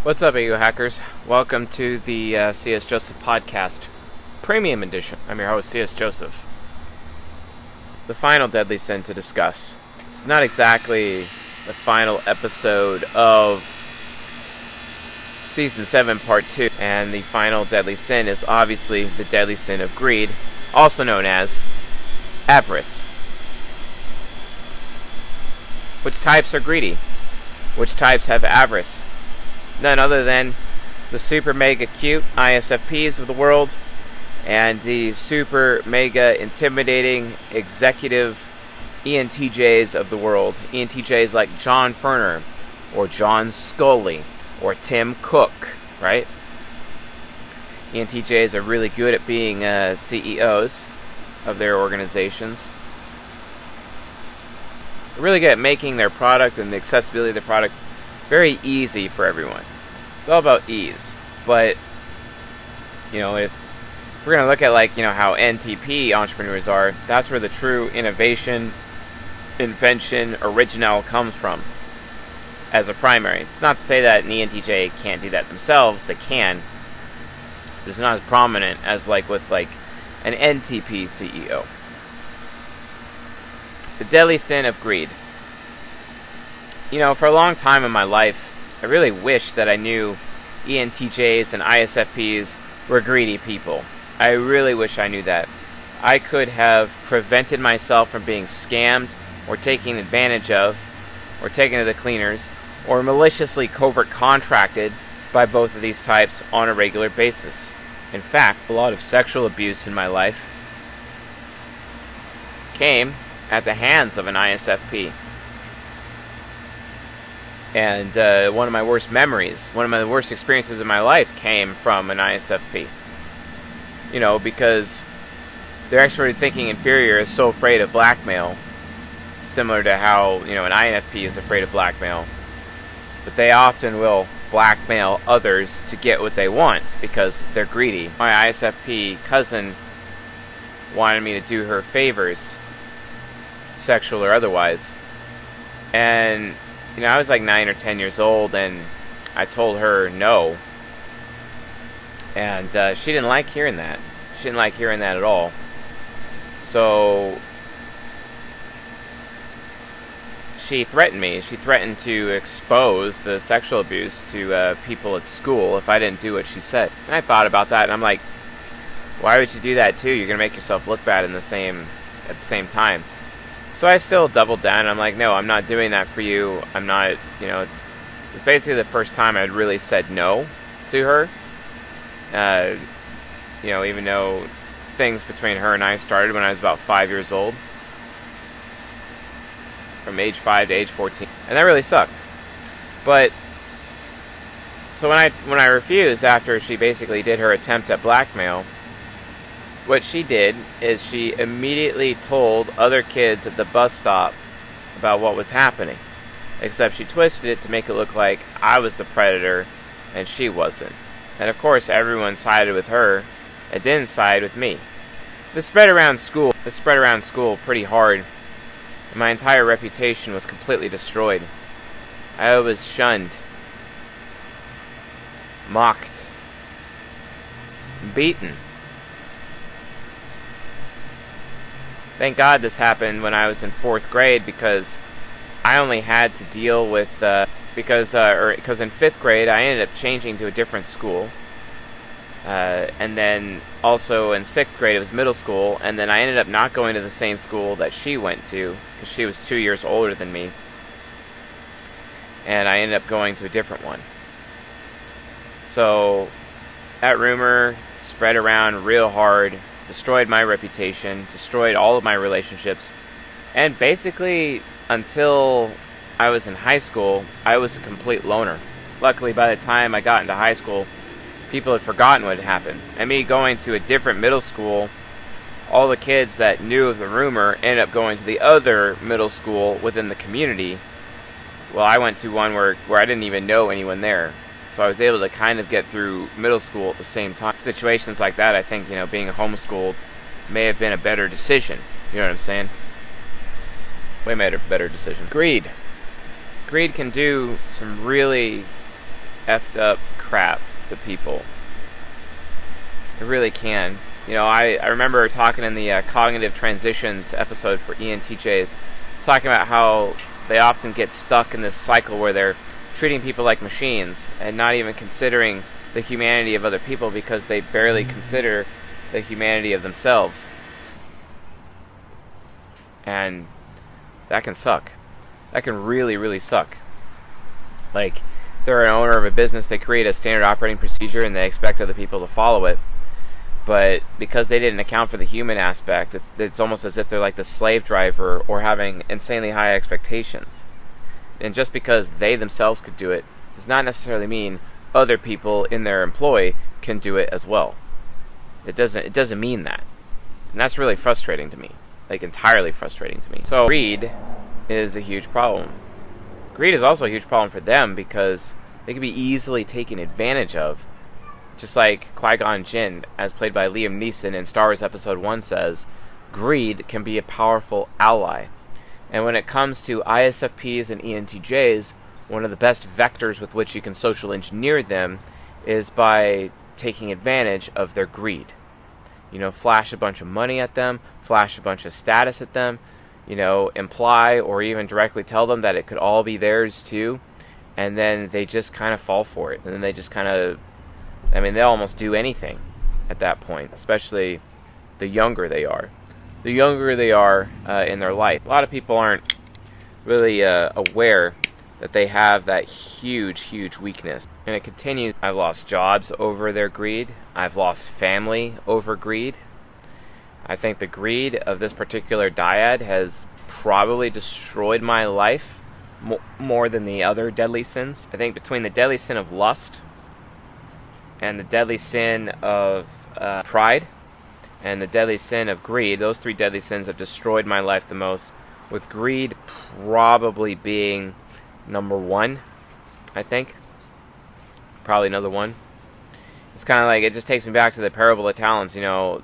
What's up, AU hackers? Welcome to the C.S. Joseph Podcast Premium Edition. I'm your host, C.S. Joseph. The final deadly sin to discuss. It's not exactly the final episode of Season 7, Part 2. And the final deadly sin is obviously the deadly sin of greed, also known as avarice. Which types are greedy? Which types have avarice? None other than the super mega cute ISFPs of the world and the super mega intimidating executive ENTJs of the world. ENTJs like John Furner or John Scully or Tim Cook, right? ENTJs are really good at being CEOs of their organizations. They're really good at making their product and the accessibility of the product very easy for everyone. It's all about ease. But, if we're going to look at how NTP entrepreneurs are, that's where the true innovation, invention, original comes from as a primary. It's not to say that an ENTJ can't do that themselves. They can. But it's not as prominent as with an NTP CEO. The deadly sin of greed. For a long time in my life, I really wish that I knew ENTJs and ISFPs were greedy people. I really wish I knew that. I could have prevented myself from being scammed or taken advantage of or taken to the cleaners or maliciously covert contracted by both of these types on a regular basis. In fact, a lot of sexual abuse in my life came at the hands of an ISFP. And one of my worst memories, one of my worst experiences in my life came from an ISFP. Because their extroverted thinking inferior is so afraid of blackmail, similar to how, an INFP is afraid of blackmail. But they often will blackmail others to get what they want because they're greedy. My ISFP cousin wanted me to do her favors, sexual or otherwise. And I was 9 or 10 years old, and I told her no. And she didn't like hearing that. She didn't like hearing that at all. So she threatened me. She threatened to expose the sexual abuse to people at school if I didn't do what she said. And I thought about that, and I'm like, why would you do that too? You're going to make yourself look bad at the same time. So I still doubled down. I'm like, no, I'm not doing that for you. I'm not, it's basically the first time I'd really said no to her. Even though things between her and I started when I was about 5 years old. From age 5 to age 14. And that really sucked. But, so when I refused after she basically did her attempt at blackmail, what she did is she immediately told other kids at the bus stop about what was happening. Except she twisted it to make it look like I was the predator and she wasn't. And of course everyone sided with her and didn't side with me. This spread around school pretty hard. And my entire reputation was completely destroyed. I was shunned, mocked, beaten. Thank God this happened when I was in 4th grade because I only had to deal with because in 5th grade I ended up changing to a different school, and then also in 6th grade it was middle school, and then I ended up not going to the same school that she went to because she was 2 years older than me, and I ended up going to a different one. So that rumor spread around real hard. Destroyed my reputation, destroyed all of my relationships, and basically until I was in high school, I was a complete loner. Luckily, by the time I got into high school, people had forgotten what had happened. And me going to a different middle school, all the kids that knew of the rumor ended up going to the other middle school within the community. Well, I went to one where I didn't even know anyone there. So I was able to kind of get through middle school at the same time. Situations like that, I think, being homeschooled may have been a better decision. You know what I'm saying? Way made a better decision. Greed. Greed can do some really effed up crap to people. It really can. I remember talking in the Cognitive Transitions episode for ENTJs, talking about how they often get stuck in this cycle where they're treating people like machines and not even considering the humanity of other people because they barely consider the humanity of themselves. And that can suck. That can really, really suck. Like, if they're an owner of a business, they create a standard operating procedure and they expect other people to follow it. But because they didn't account for the human aspect, it's almost as if they're like the slave driver or having insanely high expectations. And just because they themselves could do it does not necessarily mean other people in their employ can do it as well. It doesn't mean that. And that's really frustrating to me. Like, entirely frustrating to me. So greed is a huge problem. Greed is also a huge problem for them because they can be easily taken advantage of. Just like Qui-Gon Jinn, as played by Liam Neeson in Star Wars Episode 1 says, greed can be a powerful ally. And when it comes to ISFPs and ENTJs, one of the best vectors with which you can social engineer them is by taking advantage of their greed. Flash a bunch of money at them, flash a bunch of status at them, imply or even directly tell them that it could all be theirs too, and then they just kind of fall for it. And then they just kind of, they'll almost do anything at that point, especially the younger they are. The younger they are in their life. A lot of people aren't really aware that they have that huge, huge weakness. And it continues. I've lost jobs over their greed. I've lost family over greed. I think the greed of this particular dyad has probably destroyed my life more than the other deadly sins. I think between the deadly sin of lust and the deadly sin of pride and the deadly sin of greed, those three deadly sins have destroyed my life the most, with greed probably being number one, I think. Probably another one. It's kind of like, it just takes me back to the parable of talents. The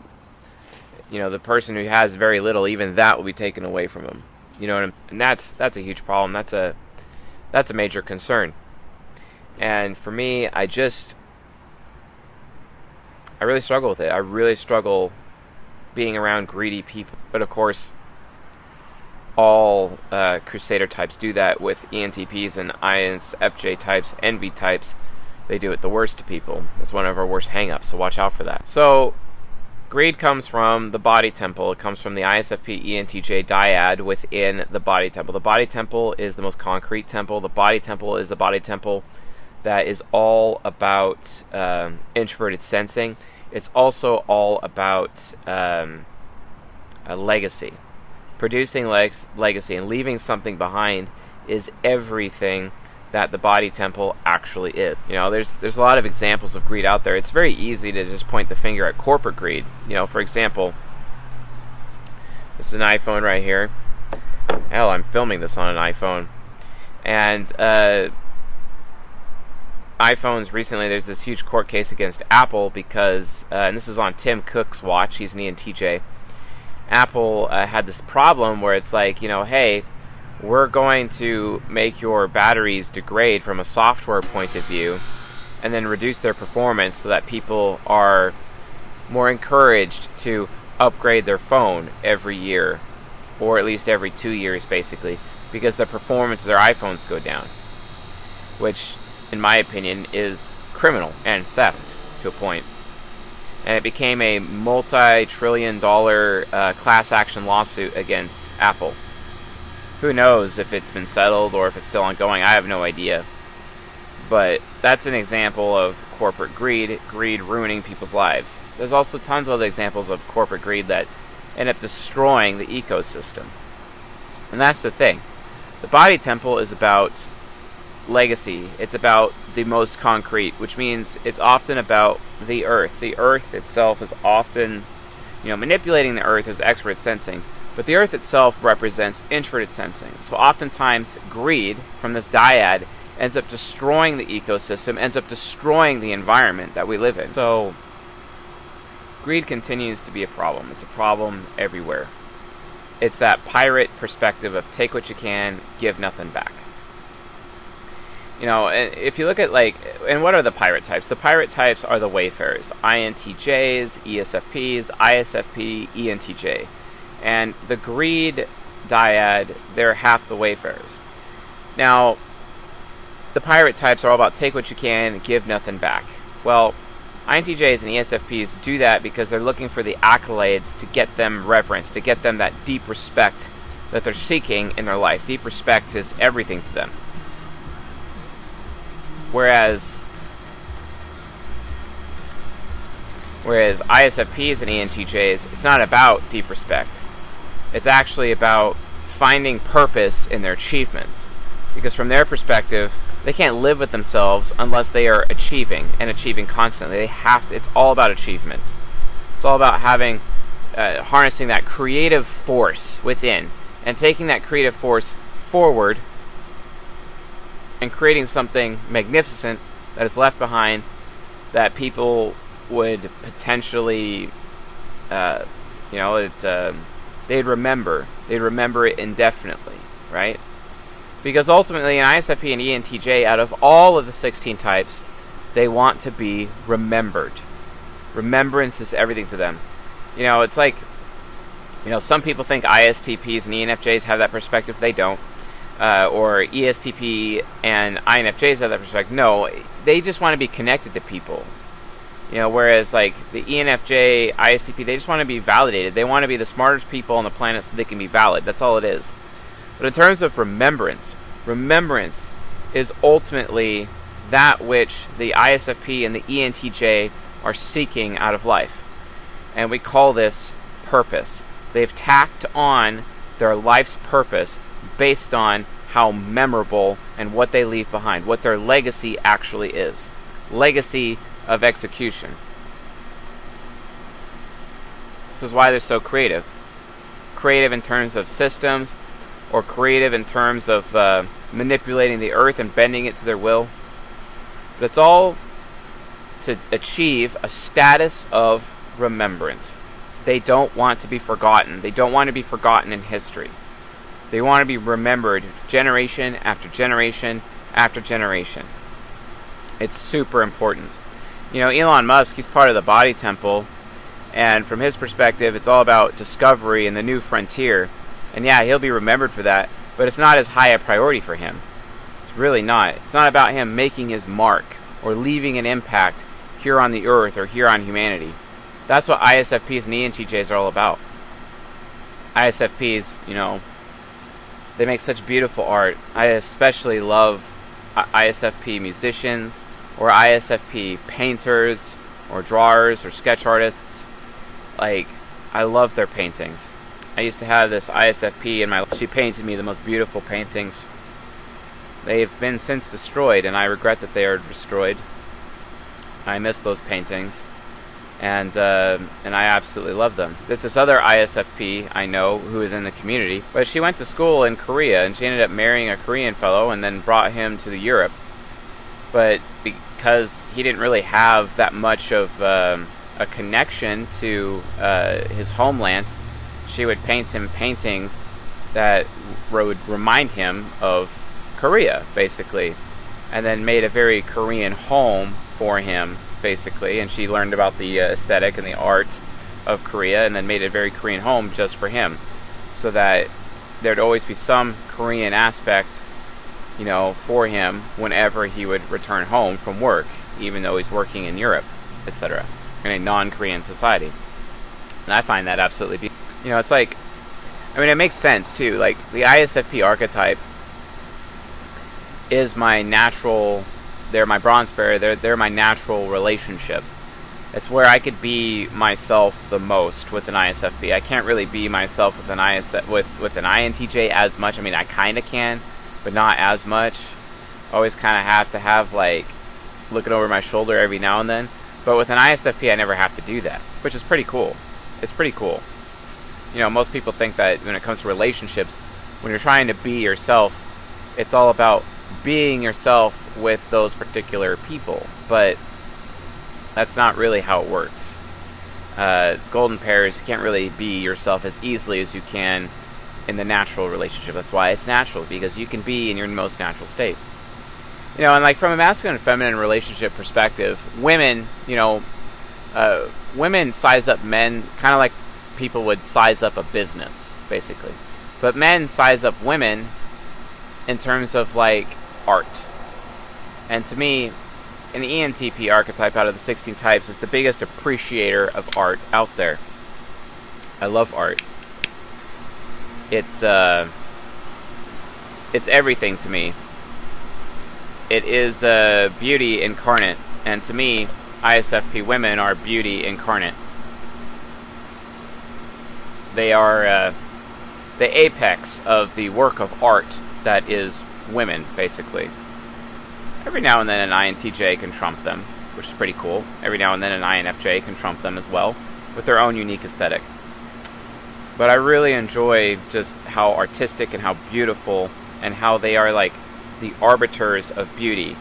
person who has very little, even that will be taken away from him. And that's a huge problem. That's a major concern. And for me, I really struggle with it. I really struggle being around greedy people. But of course, all Crusader types do that with ENTPs and ISFJ types, Envy types. They do it the worst to people. It's one of our worst hang-ups, so watch out for that. So, greed comes from the body temple. It comes from the ISFP ENTJ dyad within the body temple. The body temple is the most concrete temple. The body temple is the body temple that is all about introverted sensing. It's also all about a legacy. Producing legacy and leaving something behind is everything that the body temple actually is. There's a lot of examples of greed out there. It's very easy to just point the finger at corporate greed. For example, this is an iPhone right here. Hell, I'm filming this on an iPhone. And iPhones recently, there's this huge court case against Apple because, and this is on Tim Cook's watch, he's an ENTJ. Apple had this problem where it's like, hey, we're going to make your batteries degrade from a software point of view and then reduce their performance so that people are more encouraged to upgrade their phone every year, or at least every 2 years basically, because the performance of their iPhones go down, which in my opinion is criminal and theft to a point. And it became a multi-trillion-dollar class action lawsuit against Apple. Who knows if it's been settled or if it's still ongoing? I have no idea. But that's an example of corporate greed ruining people's lives. There's also tons of other examples of corporate greed that end up destroying the ecosystem. And that's the thing. The body temple is about legacy. It's about the most concrete, which means it's often about the earth. The earth itself is often, manipulating the earth is expert sensing, but the earth itself represents introverted sensing. So oftentimes greed from this dyad ends up destroying the ecosystem, ends up destroying the environment that we live in. So greed continues to be a problem. It's a problem everywhere. It's that pirate perspective of take what you can, give nothing back. And if you look at and what are the pirate types? The pirate types are the wayfarers: INTJs, ESFPs, ISFP, ENTJ, and the greed dyad. They're half the wayfarers. Now, the pirate types are all about take what you can, give nothing back. Well, INTJs and ESFPs do that because they're looking for the accolades to get them reverence, to get them that deep respect that they're seeking in their life. Deep respect is everything to them. Whereas ISFPs and ENTJs, it's not about deep respect. It's actually about finding purpose in their achievements. Because from their perspective, they can't live with themselves unless they are achieving, and achieving constantly. It's all about achievement. It's all about harnessing that creative force within, and taking that creative force forward and creating something magnificent that is left behind that people would potentially, they'd remember. They'd remember it indefinitely, right? Because ultimately, an ISFP and ENTJ, out of all of the 16 types, they want to be remembered. Remembrance is everything to them. It's like, some people think ISTPs and ENFJs have that perspective. They don't. Or ESTP and INFJs have that perspective. No, they just want to be connected to people. Whereas the ENFJ, ISTP, they just want to be validated. They want to be the smartest people on the planet so they can be valid. That's all it is. But in terms of remembrance is ultimately that which the ISFP and the ENTJ are seeking out of life. And we call this purpose. They've tacked on their life's purpose based on how memorable and what they leave behind, what their legacy actually is. Legacy of execution. This is why they're so creative. Creative in terms of systems, or creative in terms of manipulating the earth and bending it to their will. But it's all to achieve a status of remembrance. They don't want to be forgotten. They don't want to be forgotten in history. They want to be remembered generation after generation after generation. It's super important. Elon Musk, he's part of the body temple, and from his perspective, it's all about discovery and the new frontier. And yeah, he'll be remembered for that, but it's not as high a priority for him. It's really not. It's not about him making his mark or leaving an impact here on the earth or here on humanity. That's what ISFPs and ENTJs are all about. ISFPs, they make such beautiful art. I especially love ISFP musicians or ISFP painters or drawers or sketch artists. I love their paintings. I used to have this ISFP in my life. She painted me the most beautiful paintings. They've been since destroyed, and I regret that they are destroyed. I miss those paintings, and I absolutely love them. There's this other ISFP I know who is in the community, but she went to school in Korea, and she ended up marrying a Korean fellow and then brought him to Europe. But because he didn't really have that much of a connection to his homeland, she would paint him paintings that would remind him of Korea, basically, and then made a very Korean home for him, basically, and she learned about the aesthetic and the art of Korea, and then made a very Korean home just for him, so that there'd always be some Korean aspect, for him whenever he would return home from work, even though he's working in Europe, etc., in a non-Korean society. And I find that absolutely beautiful. It's it makes sense too. The ISFP archetype is my natural, they're my bronze bearer, they're my natural relationship. It's where I could be myself the most with an ISFP. I can't really be myself with an INTJ as much. I kind of can, but not as much. Always kind of have to have looking over my shoulder every now and then. But with an ISFP, I never have to do that, which is pretty cool. It's pretty cool. Most people think that when it comes to relationships, when you're trying to be yourself, it's all about being yourself with those particular people. But that's not really how it works. Golden pairs, you can't really be yourself as easily as you can in the natural relationship. That's why it's natural, because you can be in your most natural state. And like from a masculine and feminine relationship perspective, women, women size up men kind of like people would size up a business, basically. But men size up women in terms of like art. And to me, an ENTP archetype out of the 16 types is the biggest appreciator of art out there. I love art. It's everything to me. It is beauty incarnate, and to me, ISFP women are beauty incarnate. They are the apex of the work of art that is women, basically. Every now and then an INTJ can trump them, which is pretty cool. Every now and then an INFJ can trump them as well, with their own unique aesthetic. But I really enjoy just how artistic and how beautiful, and how they are like the arbiters of beauty.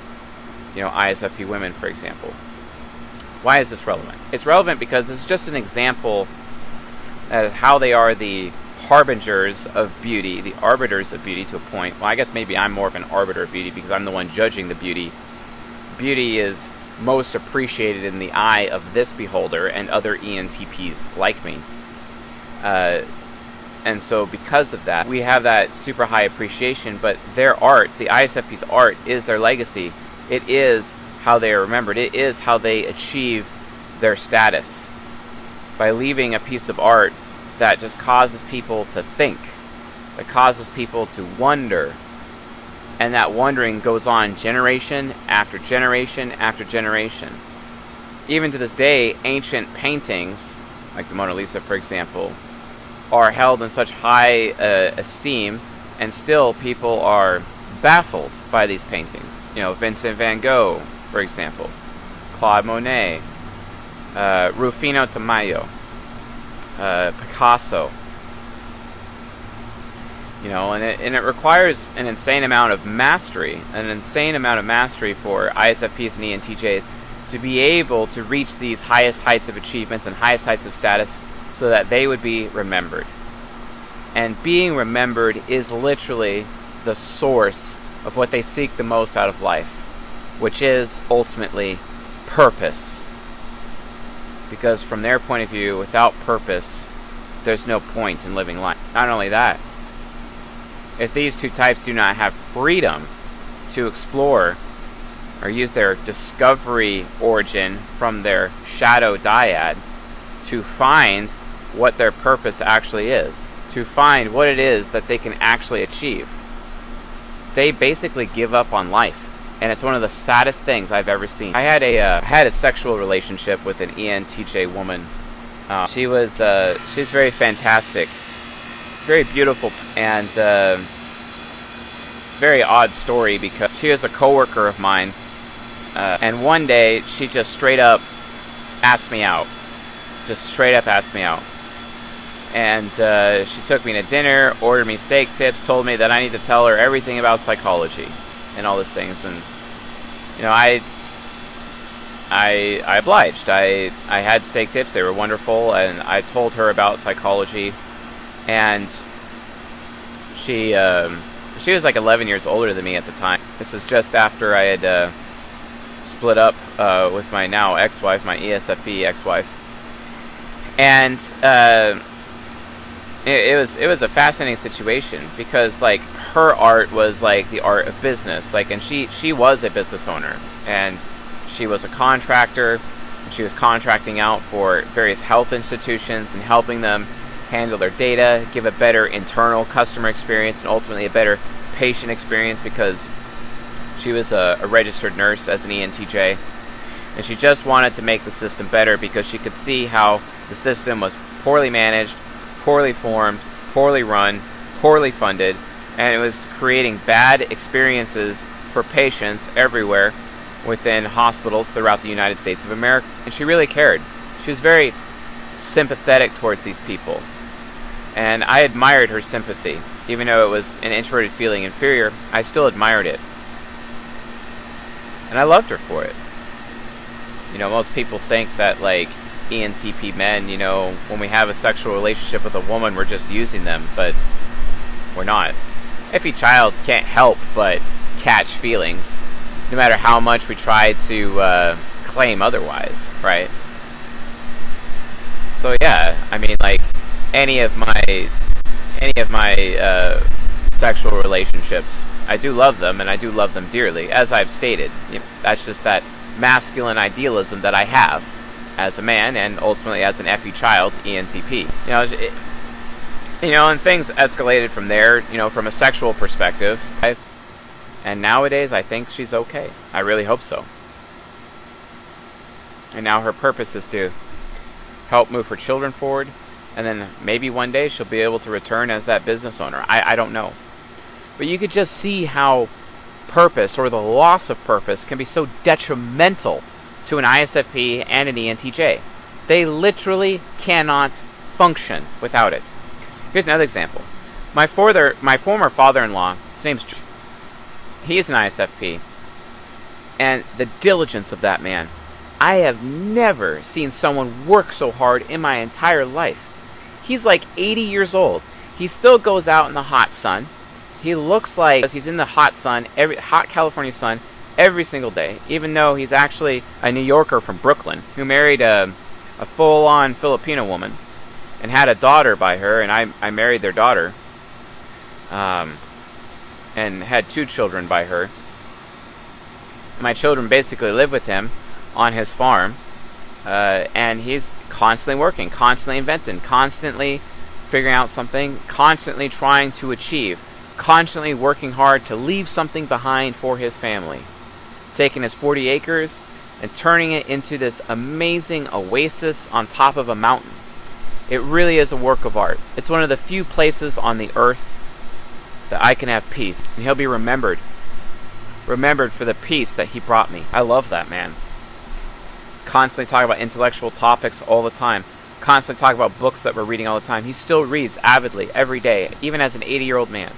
ISFP women, for example. Why is this relevant? It's relevant because it's just an example of how they are the harbingers of beauty, the arbiters of beauty to a point. Well, I guess maybe I'm more of an arbiter of beauty because I'm the one judging the beauty. Beauty is most appreciated in the eye of this beholder and other ENTPs like me. And so because of that, we have that super high appreciation, but their art, the ISFP's art, is their legacy. It is how they are remembered. It is how they achieve their status. By leaving a piece of art that just causes people to think, that causes people to wonder, and that wondering goes on generation after generation after generation. Even to this day, ancient paintings, like the Mona Lisa, for example, are held in such high esteem, and still people are baffled by these paintings. Vincent van Gogh, for example, Claude Monet, Rufino Tamayo, Picasso. And it requires an insane amount of mastery, for ISFPs and ENTJs to be able to reach these highest heights of achievements and highest heights of status, so that they would be remembered. And being remembered is literally the source of what they seek the most out of life, which is ultimately purpose. Because from their point of view, without purpose, there's no point in living life. Not only that, if these two types do not have freedom to explore or use their discovery origin from their shadow dyad to find what their purpose actually is, to find what it is that they can actually achieve, they basically give up on life. And it's one of the saddest things I've ever seen. I had a sexual relationship with an ENTJ woman. She was very fantastic, very beautiful, and very odd story because she was a coworker of mine, and one day she just straight up asked me out. And she took me to dinner, ordered me steak tips, told me that I need to tell her everything about psychology and all these things. And I obliged. I had steak tips; they were wonderful, and I told her about psychology. And she was like 11 years older than me at the time. This is just after I had split up with my now ex-wife, my ESFP ex-wife. And it was a fascinating situation because like her art was like the art of business, like, and she was a business owner, and she was a contractor, and she was contracting out for various health institutions and helping them handle their data, give a better internal customer experience, and ultimately a better patient experience, because she was a registered nurse as an ENTJ, and she just wanted to make the system better because she could see how the system was poorly managed, poorly formed, poorly run, poorly funded, and it was creating bad experiences for patients everywhere within hospitals throughout the United States of America. And she really cared. She was very sympathetic towards these people. And I admired her sympathy. Even though it was an introverted feeling inferior, I still admired it. And I loved her for it. Most people think that, like, ENTP men, when we have a sexual relationship with a woman, we're just using them, but we're not. Every child can't help but catch feelings. no matter how much we try to claim otherwise, right? So yeah, I mean, like any of my sexual relationships, I do love them, and I do love them dearly, as I've stated. That's just that masculine idealism that I have as a man, and ultimately as an FE child, ENTP. And things escalated from there. From a sexual perspective, and nowadays I think she's okay. I really hope so. And now her purpose is to help move her children forward, and then maybe one day she'll be able to return as that business owner. I don't know. But you could just see how purpose, or the loss of purpose, can be so detrimental to an ISFP and an ENTJ. They literally cannot function without it. Here's another example. My former father-in-law, his name's he is an ISFP, and the diligence of that man. I have never seen someone work so hard in my entire life. He's like 80 years old. He still goes out in the hot sun. He looks like he's in the hot sun, hot California sun, every single day, even though he's actually a New Yorker from Brooklyn who married a full-on Filipino woman and had a daughter by her, and I married their daughter, and had 2 children by her. My children basically live with him on his farm, and he's constantly working, constantly inventing, constantly figuring out something, constantly trying to achieve, constantly working hard to leave something behind for his family, taking his 40 acres and turning it into this amazing oasis on top of a mountain. It really is a work of art. It's one of the few places on the earth that I can have peace, and he'll be remembered for the peace that he brought me. I love that man. Constantly talking about intellectual topics all the time. Constantly talking about books that we're reading all the time. He still reads avidly every day, even as an 80-year-old man.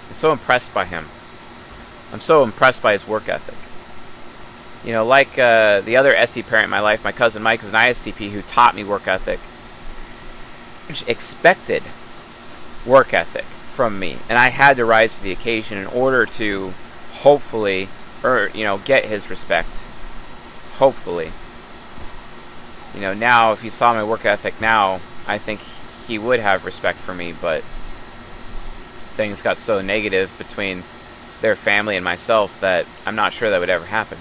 I'm so impressed by him. I'm so impressed by his work ethic. Like the other SE parent in my life, my cousin Mike was an ISTP who taught me work ethic. Expected work ethic from me, and I had to rise to the occasion in order to hopefully get his respect. Hopefully. Now if he saw my work ethic now, I think he would have respect for me, but things got so negative between their family and myself that I'm not sure that would ever happen.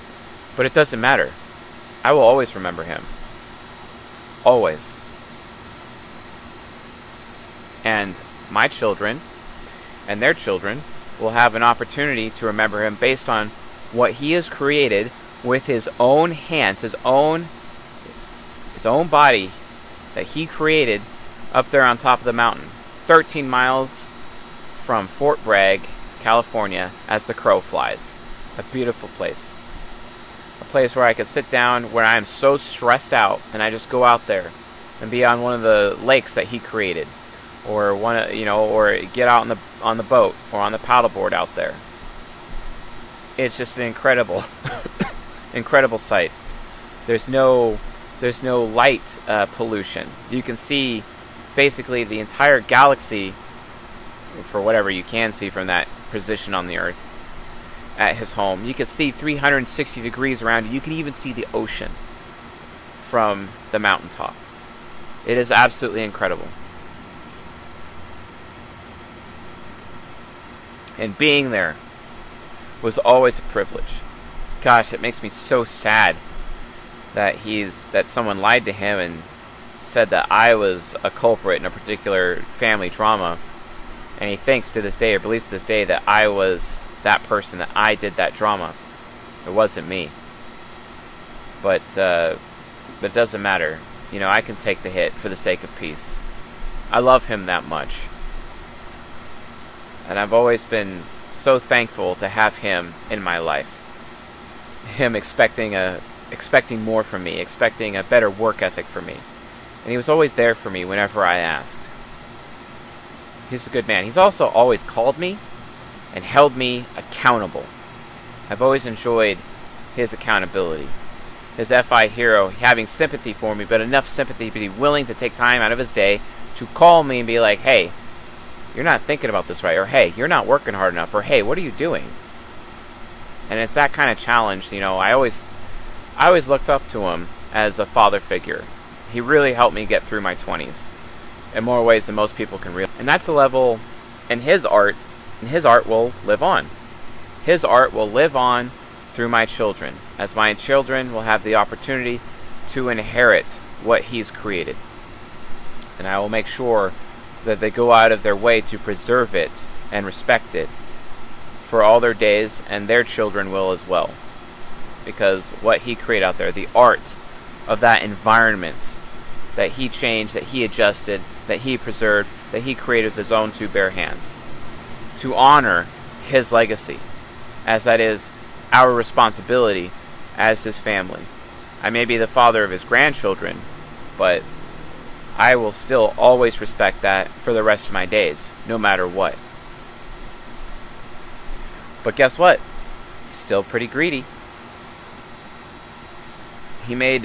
But it doesn't matter. I will always remember him. Always. And my children and their children will have an opportunity to remember him based on what he has created with his own hands, his own body that he created up there on top of the mountain, 13 miles from Fort Bragg, California, as the crow flies. A beautiful place. A place where I could sit down when I am so stressed out, and I just go out there and be on one of the lakes that he created, or or get out on the boat or on the paddleboard out there. It's just an incredible, incredible sight. There's no light pollution. You can see basically the entire galaxy, for whatever you can see from that position on the Earth. At his home, you can see 360 degrees around you. You can even see the ocean from the mountaintop. It is absolutely incredible. And being there was always a privilege. Gosh, it makes me so sad that someone lied to him and said that I was a culprit in a particular family drama, and he thinks to this day, or believes to this day, that I was that person, that I did that drama. It wasn't me. But it doesn't matter. I can take the hit for the sake of peace. I love him that much. And I've always been so thankful to have him in my life. Him expecting more from me, expecting a better work ethic from me. And he was always there for me whenever I asked. He's a good man. He's also always called me and held me accountable. I've always enjoyed his accountability. His FI hero, having sympathy for me, but enough sympathy to be willing to take time out of his day to call me and be like, hey, you're not thinking about this right, or hey, you're not working hard enough, or hey, what are you doing? And it's that kind of challenge, I always looked up to him as a father figure. He really helped me get through my 20s in more ways than most people can realize. And that's the level in his art, and his art will live on. His art will live on through my children, as my children will have the opportunity to inherit what he's created. And I will make sure that they go out of their way to preserve it and respect it for all their days, and their children will as well. Because what he created out there, the art of that environment that he changed, that he adjusted, that he preserved, that he created with his own two bare hands, to honor his legacy, as that is our responsibility as his family. I may be the father of his grandchildren, but I will still always respect that for the rest of my days, no matter what. But guess what? He's still pretty greedy. He made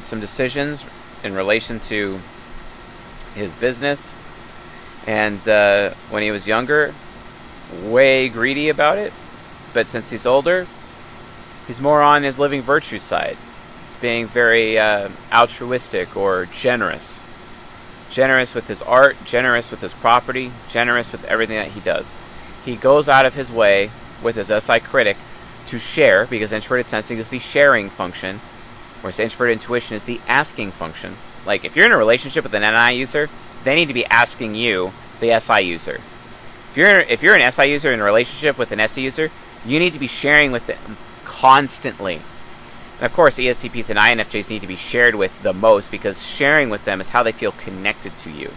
some decisions in relation to his business, and when he was younger, way greedy about it. But since he's older, he's more on his living virtue side. He's being very altruistic or generous. Generous with his art, generous with his property, generous with everything that he does. He goes out of his way with his SI critic to share, because introverted sensing is the sharing function, whereas introverted intuition is the asking function. Like, if you're in a relationship with an NI user, they need to be asking you, the SI user. If you're an SI user in a relationship with an SE user, you need to be sharing with them constantly. And of course, ESTPs and INFJs need to be shared with the most, because sharing with them is how they feel connected to you.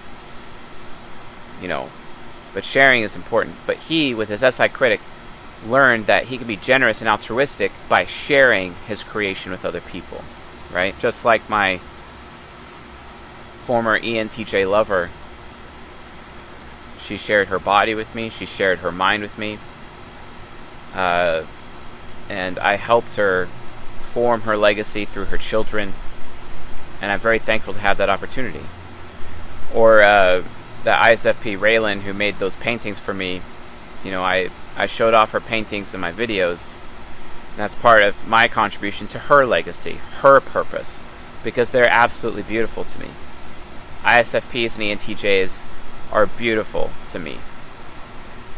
But sharing is important. But he, with his SI critic, learned that he could be generous and altruistic by sharing his creation with other people, right? Just like my former ENTJ lover, she shared her body with me, she shared her mind with me, and I helped her form her legacy through her children, and I'm very thankful to have that opportunity. Or the ISFP Raylan, who made those paintings for me, I showed off her paintings in my videos, and that's part of my contribution to her legacy, her purpose, because they're absolutely beautiful to me. ISFPs and ENTJs are beautiful to me,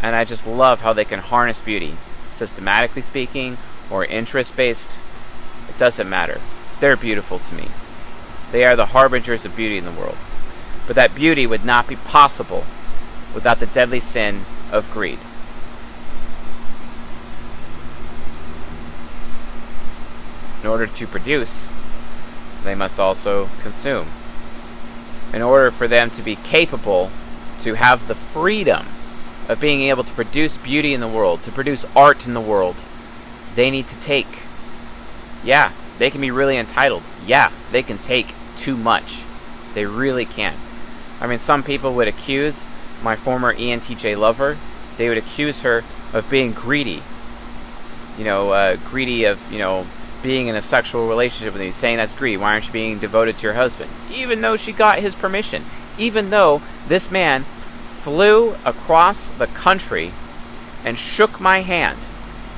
and I just love how they can harness beauty, systematically speaking, or interest-based. It doesn't matter. They're beautiful to me. They are the harbingers of beauty in the world. But that beauty would not be possible without the deadly sin of greed. In order to produce, they must also consume. In order for them to be capable to have the freedom of being able to produce beauty in the world, to produce art in the world, they need to take. Yeah, they can be really entitled. Yeah, they can take too much. They really can. I mean, some people would accuse my former ENTJ lover, they would accuse her of being greedy. Greedy of, being in a sexual relationship with me, saying that's greedy. Why aren't you being devoted to your husband? Even though she got his permission. Even though this man flew across the country and shook my hand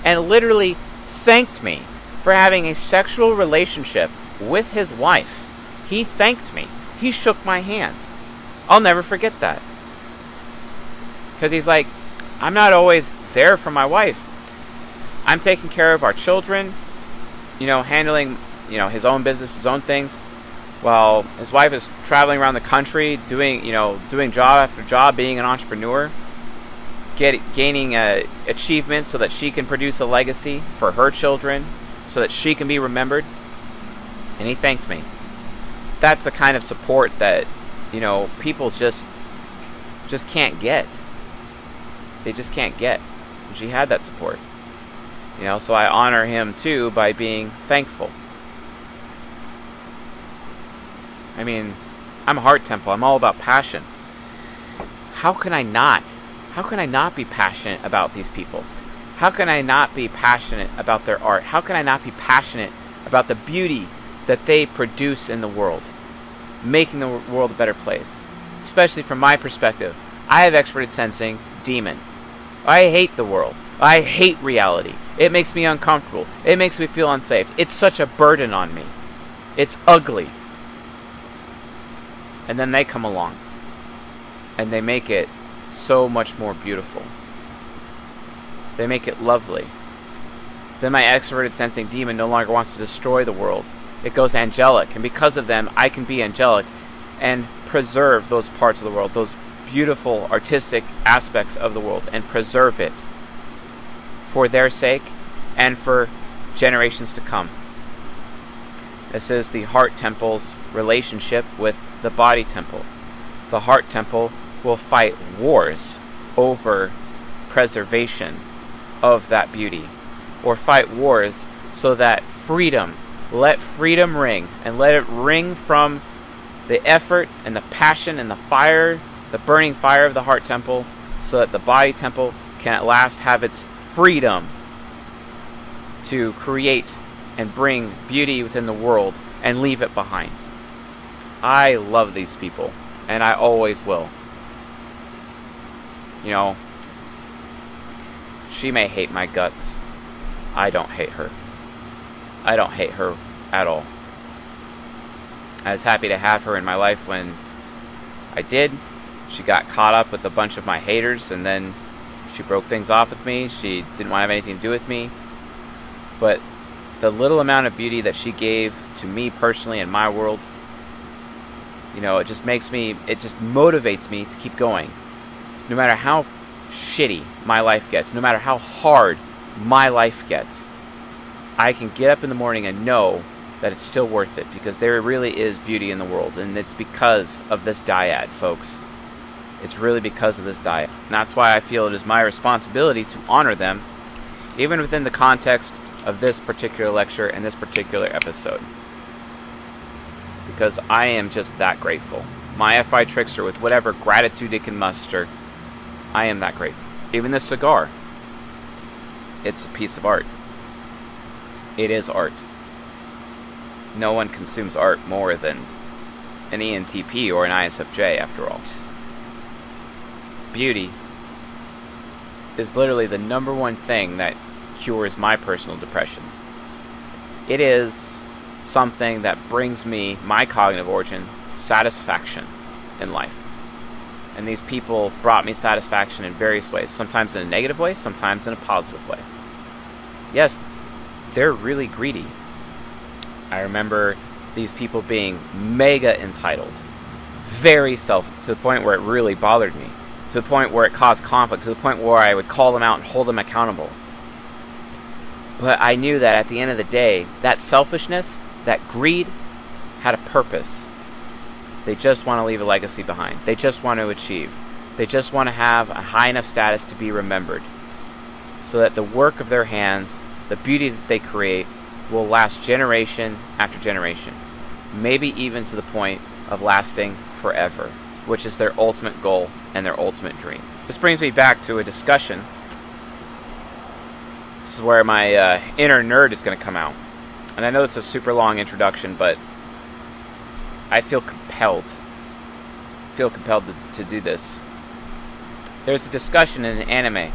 and literally thanked me for having a sexual relationship with his wife. He thanked me. He shook my hand. I'll never forget that. Because he's like, I'm not always there for my wife. I'm taking care of our children, handling, his own business, his own things, while his wife is traveling around the country, doing job after job, being an entrepreneur, gaining achievements so that she can produce a legacy for her children, so that she can be remembered. And he thanked me. That's the kind of support that, people just can't get. They just can't get. And she had that support. So I honor him too by being thankful. I mean, I'm a heart temple. I'm all about passion. How can I not? How can I not be passionate about these people? How can I not be passionate about their art? How can I not be passionate about the beauty that they produce in the world, making the world a better place? Especially from my perspective, I have extroverted sensing demon. I hate the world. I hate reality. It makes me uncomfortable. It makes me feel unsafe. It's such a burden on me. It's ugly. And then they come along. And they make it so much more beautiful. They make it lovely. Then my extroverted sensing demon no longer wants to destroy the world. It goes angelic. And because of them, I can be angelic and preserve those parts of the world, those beautiful artistic aspects of the world, and preserve it for their sake and for generations to come. This is the heart temple's relationship with the body temple. The heart temple will fight wars over preservation of that beauty, or fight wars so that let freedom ring, and let it ring from the effort and the passion and the fire, the burning fire of the heart temple, so that the body temple can at last have its freedom to create and bring beauty within the world and leave it behind. I love these people, and I always will. You know, she may hate my guts. I don't hate her. I don't hate her at all. I was happy to have her in my life when I did. She got caught up with a bunch of my haters, and then she broke things off with me. She didn't want to have anything to do with me. But the little amount of beauty that she gave to me personally in my world, you know, it just motivates me to keep going. No matter how shitty my life gets, no matter how hard my life gets, I can get up in the morning and know that it's still worth it, because there really is beauty in the world, and it's because of this dyad, folks. It's really because of this dyad. And that's why I feel it is my responsibility to honor them, even within the context of this particular lecture and this particular episode. Because I am just that grateful. My FI Trickster, with whatever gratitude it can muster, I am that grateful. Even this cigar, it's a piece of art. It is art. No one consumes art more than an ENTP or an ISFJ, after all. Beauty is literally the number one thing that cures my personal depression. It is something that brings me, my cognitive origin, satisfaction in life. And these people brought me satisfaction in various ways, sometimes in a negative way, sometimes in a positive way. Yes, they're really greedy. I remember these people being mega entitled, very selfish, to the point where it really bothered me, to the point where it caused conflict, to the point where I would call them out and hold them accountable. But I knew that at the end of the day, that selfishness, that greed, had a purpose. They just want to leave a legacy behind. They just want to achieve. They just want to have a high enough status to be remembered, so that the work of their hands, the beauty that they create, will last generation after generation, maybe even to the point of lasting forever, which is their ultimate goal and their ultimate dream. This brings me back to a discussion. This is where my inner nerd is going to come out. And I know it's a super long introduction, but I feel compelled to do this. There's a discussion in an anime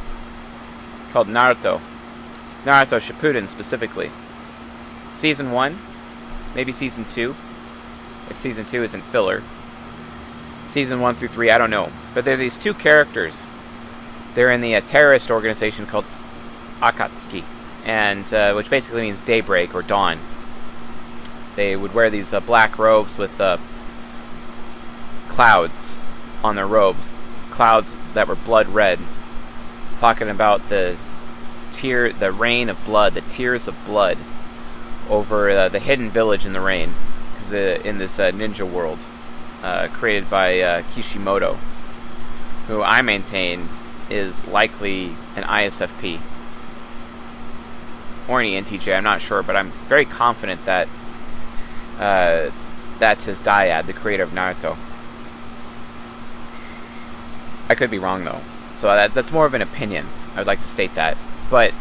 called Naruto Shippuden specifically. Season 1, maybe Season 2, if Season 2 isn't filler. Season 1 through 3, I don't know. But there are these two characters. They're in the terrorist organization called Akatsuki, and which basically means daybreak or dawn. They would wear these black robes with clouds on their robes, clouds that were blood red, talking about the rain of blood, the tears of blood over the hidden village in the rain, in this ninja world created by Kishimoto, who I maintain is likely an ISFP or an ENTJ. I'm not sure, but I'm very confident that that's his dyad, the creator of Naruto. I could be wrong though, so that's more of an opinion. I would like to state that. But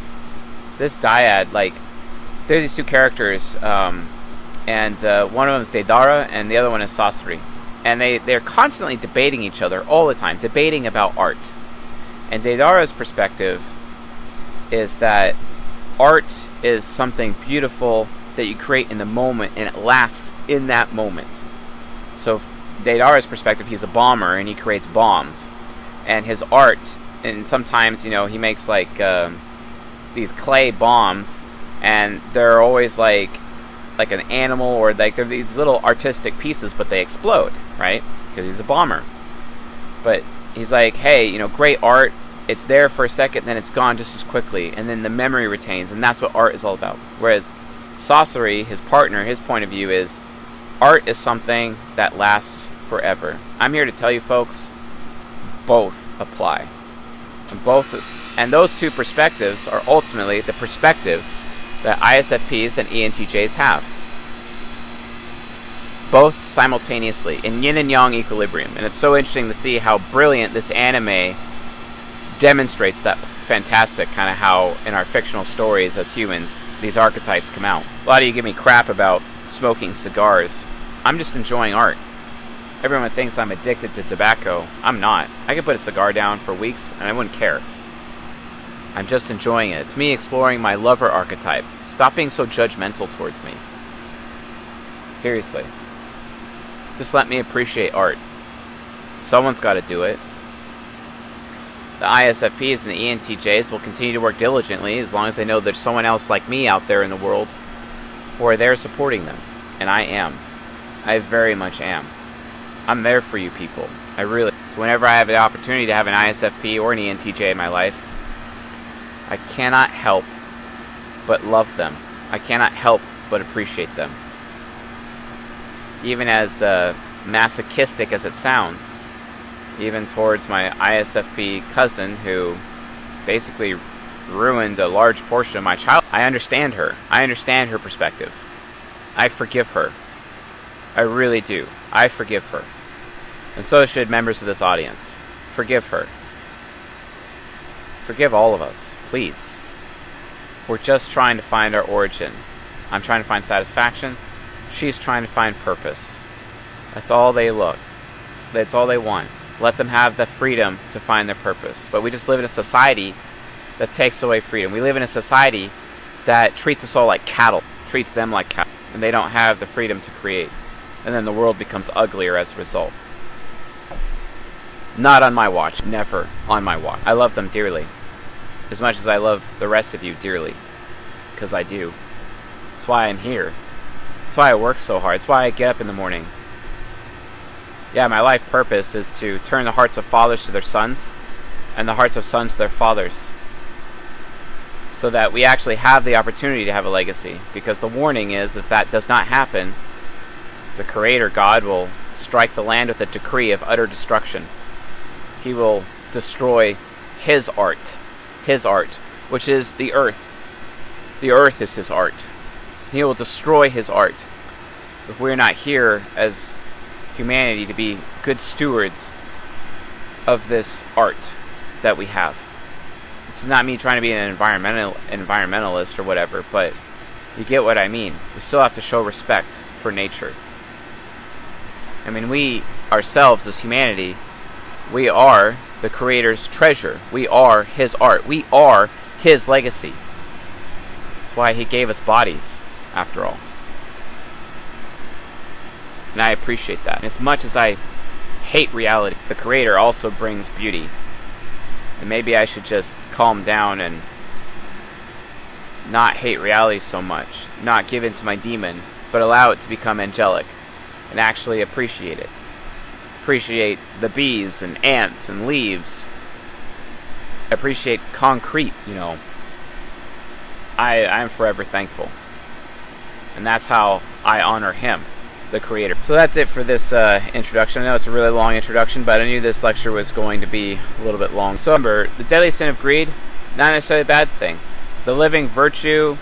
this dyad, there are these two characters, and one of them is Deidara, and the other one is Sasori. And they're constantly debating each other all the time, debating about art. And Deidara's perspective is that art is something beautiful that you create in the moment, and it lasts in that moment. So Deidara's perspective, he's a bomber and he creates bombs, and his art, and sometimes he makes like these clay bombs, and they're always like an animal, or like they're these little artistic pieces, but they explode, right? Because he's a bomber. But he's like, hey, great art, it's there for a second, then it's gone just as quickly, and then the memory retains, and that's what art is all about. Whereas Saucery, his partner, his point of view is art is something that lasts forever. I'm here to tell you folks, both apply. And those two perspectives are ultimately the perspective that ISFPs and ENTJs have. Both simultaneously, in yin and yang equilibrium. And it's so interesting to see how brilliant this anime demonstrates that. It's fantastic kind of how in our fictional stories as humans, these archetypes come out. A lot of you give me crap about smoking cigars. I'm just enjoying art. Everyone thinks I'm addicted to tobacco. I'm not. I could put a cigar down for weeks and I wouldn't care. I'm just enjoying it. It's me exploring my lover archetype. Stop being so judgmental towards me. Seriously. Just let me appreciate art. Someone's got to do it. The ISFPs and the ENTJs will continue to work diligently as long as they know there's someone else like me out there in the world who are there supporting them. And I am. I very much am. I'm there for you people. I really. So whenever I have the opportunity to have an ISFP or an ENTJ in my life, I cannot help but love them. I cannot help but appreciate them. Even as masochistic as it sounds, even towards my ISFP cousin who basically ruined a large portion of my childhood. I understand her. I understand her perspective. I forgive her. I really do. I forgive her. And so should members of this audience. Forgive her. Forgive all of us, please. We're just trying to find our origin. I'm trying to find satisfaction. She's trying to find purpose. That's all they look. That's all they want. Let them have the freedom to find their purpose. But we just live in a society that takes away freedom. We live in a society that treats us all like cattle. Treats them like cattle. And they don't have the freedom to create. And then the world becomes uglier as a result. Not on my watch. Never on my watch. I love them dearly. As much as I love the rest of you dearly. Because I do. That's why I'm here. That's why I work so hard. That's why I get up in the morning. Yeah, my life purpose is to turn the hearts of fathers to their sons, and the hearts of sons to their fathers. So that we actually have the opportunity to have a legacy. Because the warning is, if that does not happen, the Creator God will strike the land with a decree of utter destruction. He will destroy His art, which is the earth. The earth is His art. He will destroy His art if we're not here as humanity to be good stewards of this art that we have. This is not me trying to be an environmentalist or whatever, but you get what I mean. We still have to show respect for nature. I mean, we ourselves as humanity, we are the Creator's treasure. We are His art. We are His legacy. That's why He gave us bodies, after all. And I appreciate that. As much as I hate reality, the Creator also brings beauty. And maybe I should just calm down and not hate reality so much. Not give in to my demon, but allow it to become angelic. And actually appreciate it. Appreciate the bees and ants and leaves. Appreciate concrete, I'm forever thankful. And that's how I honor Him, the Creator. So that's it for this introduction. I know it's a really long introduction, but I knew this lecture was going to be a little bit long. So remember, the deadly sin of greed, not necessarily a bad thing. The living virtue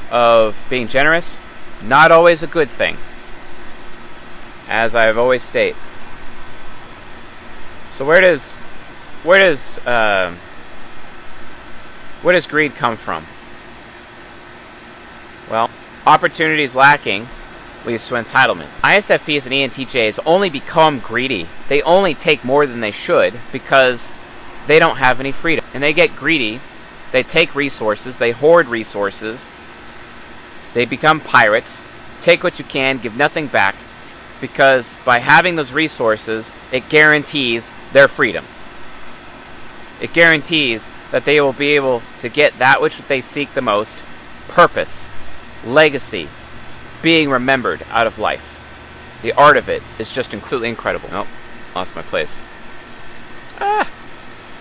of being generous, not always a good thing. As I've always stated. So where does greed come from? Well, opportunities lacking leads to entitlement. ISFPs and ENTJs only become greedy. They only take more than they should because they don't have any freedom. And they get greedy. They take resources, they hoard resources, they become pirates, take what you can, give nothing back, because by having those resources, it guarantees their freedom. It guarantees that they will be able to get that which they seek the most: purpose, legacy, being remembered out of life. The art of it is just completely incredible. Nope, lost my place.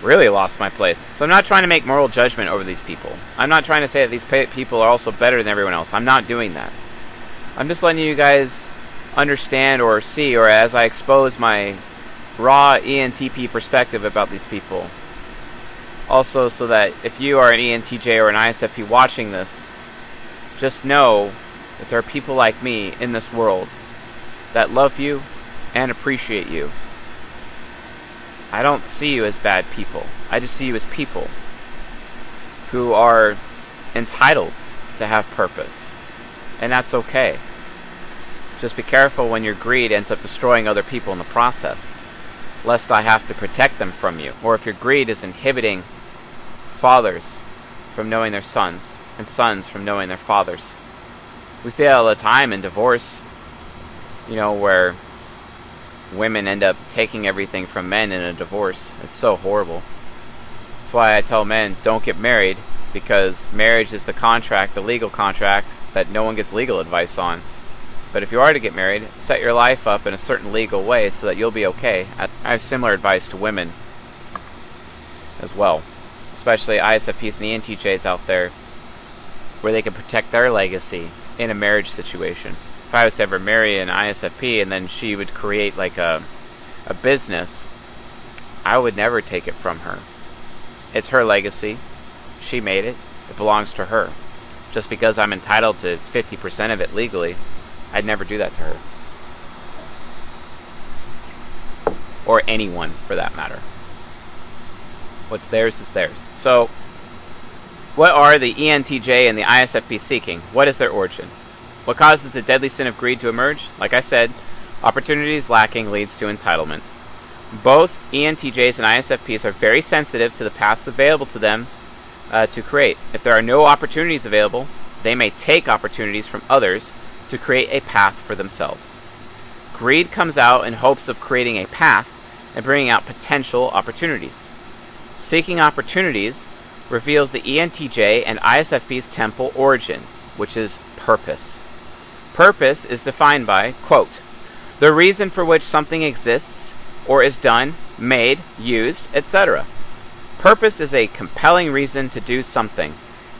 Really lost my place. So I'm not trying to make moral judgment over these people. I'm not trying to say that these people are also better than everyone else. I'm not doing that. I'm just letting you guys understand or see, or as I expose my raw ENTP perspective about these people. Also, so that if you are an ENTJ or an ISFP watching this, just know that there are people like me in this world that love you and appreciate you. I don't see you as bad people. I just see you as people who are entitled to have purpose. And that's okay. Just be careful when your greed ends up destroying other people in the process, lest I have to protect them from you. Or if your greed is inhibiting fathers from knowing their sons, and sons from knowing their fathers. We see that all the time in divorce, where women end up taking everything from men in a divorce. It's so horrible. That's why I tell men, don't get married, because marriage is the contract, the legal contract, that no one gets legal advice on. But if you are to get married, set your life up in a certain legal way so that you'll be okay. I have similar advice to women as well, especially ISFPs and ENTJs out there, where they can protect their legacy in a marriage situation. If I was to ever marry an ISFP and then she would create like a business, I would never take it from her. It's her legacy. She made it. It belongs to her. Just because I'm entitled to 50% of it legally, I'd never do that to her. Or anyone, for that matter. What's theirs is theirs. So, what are the ENTJ and the ISFP seeking? What is their origin? What causes the deadly sin of greed to emerge? Like I said, opportunities lacking leads to entitlement. Both ENTJs and ISFPs are very sensitive to the paths available to them to create. If there are no opportunities available, they may take opportunities from others to create a path for themselves. Greed comes out in hopes of creating a path and bringing out potential opportunities. Seeking opportunities reveals the ENTJ and ISFP's temple origin, which is purpose. Purpose is defined by, quote, the reason for which something exists or is done, made, used, etc. Purpose is a compelling reason to do something.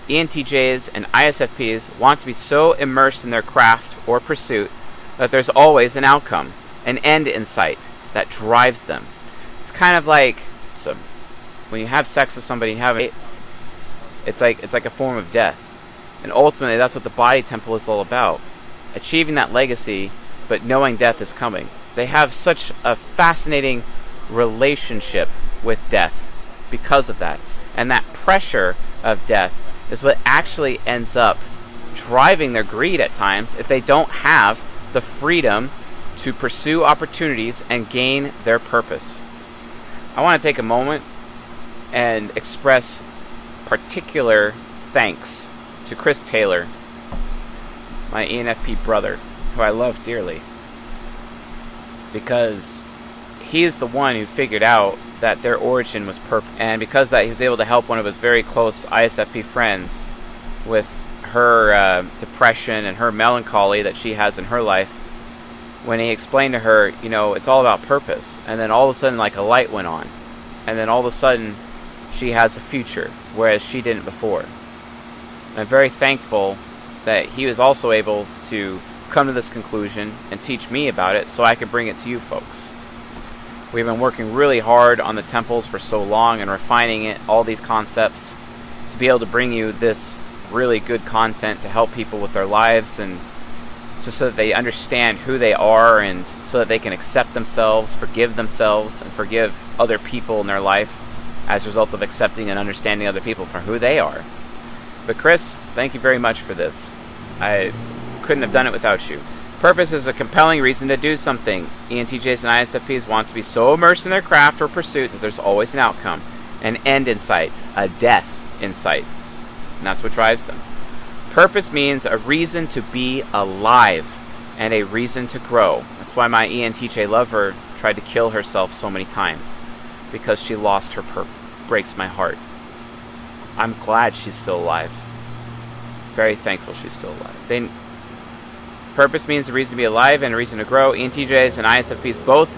ENTJs and ISFPs want to be so immersed in their craft or pursuit that there's always an outcome, an end in sight that drives them. It's kind of like when you have sex with somebody, it's like a form of death. And ultimately, that's what the body temple is all about. Achieving that legacy, but knowing death is coming. They have such a fascinating relationship with death because of that. And that pressure of death is what actually ends up driving their greed at times if they don't have the freedom to pursue opportunities and gain their purpose. I want to take a moment and express particular thanks to Chris Taylor, my ENFP brother, who I love dearly, because he is the one who figured out that their origin was purpose, and because that he was able to help one of his very close ISFP friends with her depression and her melancholy that she has in her life, when he explained to her, it's all about purpose, and then all of a sudden like a light went on, and then all of a sudden she has a future, whereas she didn't before. And I'm very thankful that he was also able to come to this conclusion and teach me about it so I could bring it to you folks. We've been working really hard on the temples for so long and refining it, all these concepts, to be able to bring you this really good content to help people with their lives, and just so that they understand who they are, and so that they can accept themselves, forgive themselves, and forgive other people in their life as a result of accepting and understanding other people for who they are. But Chris, thank you very much for this. I couldn't have done it without you. Purpose is a compelling reason to do something. ENTJs and ISFPs want to be so immersed in their craft or pursuit that there's always an outcome, an end in sight, a death insight, and that's what drives them. Purpose means a reason to be alive and a reason to grow. That's why my ENTJ lover tried to kill herself so many times, because she lost her purpose. Breaks my heart. I'm glad she's still alive. Very thankful she's still alive. Purpose means a reason to be alive and a reason to grow. ENTJs and ISFPs, both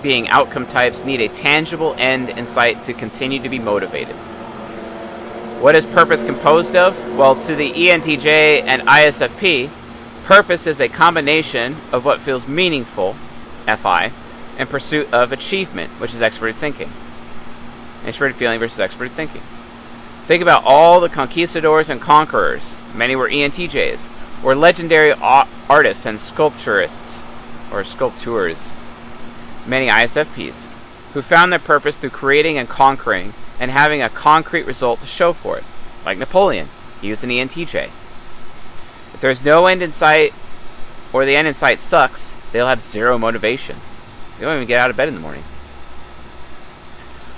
being outcome types, need a tangible end in sight to continue to be motivated. What is purpose composed of? Well, to the ENTJ and ISFP, purpose is a combination of what feels meaningful, FI, and pursuit of achievement, which is extroverted thinking. Introverted feeling versus extroverted thinking. Think about all the conquistadors and conquerors. Many were ENTJs, or legendary artists and sculptors, many ISFPs, who found their purpose through creating and conquering and having a concrete result to show for it. Like Napoleon, he was an ENTJ. If there's no end in sight, or the end in sight sucks, they'll have zero motivation. They don't even get out of bed in the morning.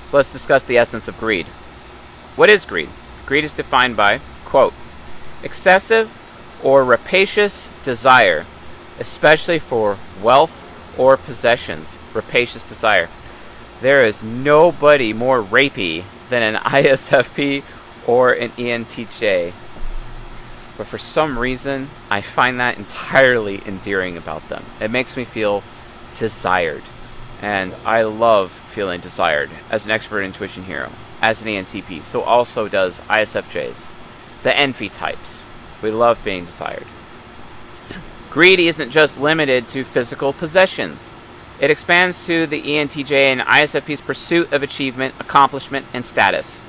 So let's discuss the essence of greed. What is greed? Greed is defined by, quote, excessive or rapacious desire, especially for wealth or possessions. Rapacious desire. There is nobody more rapey than an ISFP or an ENTJ. But for some reason, I find that entirely endearing about them. It makes me feel desired. And I love feeling desired as an extrovert intuition hero, as an ENTP. So also does ISFJs, the envy types. We love being desired. Greed isn't just limited to physical possessions. It expands to the ENTJ and ISFP's pursuit of achievement, accomplishment, and status.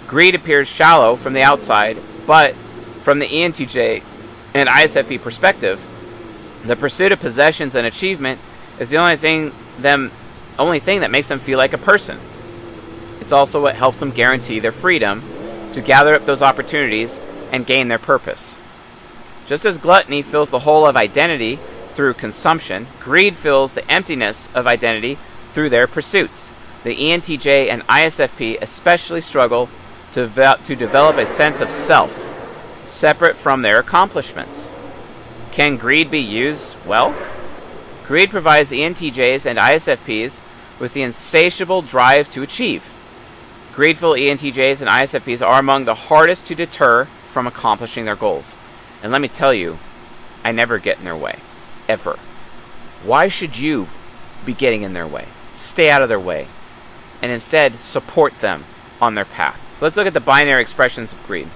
Greed appears shallow from the outside, but from the ENTJ and ISFP perspective, the pursuit of possessions and achievement is the only thing that makes them feel like a person. It's also what helps them guarantee their freedom to gather up those opportunities and gain their purpose. Just as gluttony fills the hole of identity through consumption, greed fills the emptiness of identity through their pursuits. The ENTJ and ISFP especially struggle to develop a sense of self, separate from their accomplishments. Can greed be used well? Greed provides ENTJs and ISFPs with the insatiable drive to achieve. Greedful ENTJs and ISFPs are among the hardest to deter from accomplishing their goals. And let me tell you, I never get in their way. Ever. Why should you be getting in their way? Stay out of their way. And instead, support them on their path. So let's look at the binary expressions of greed.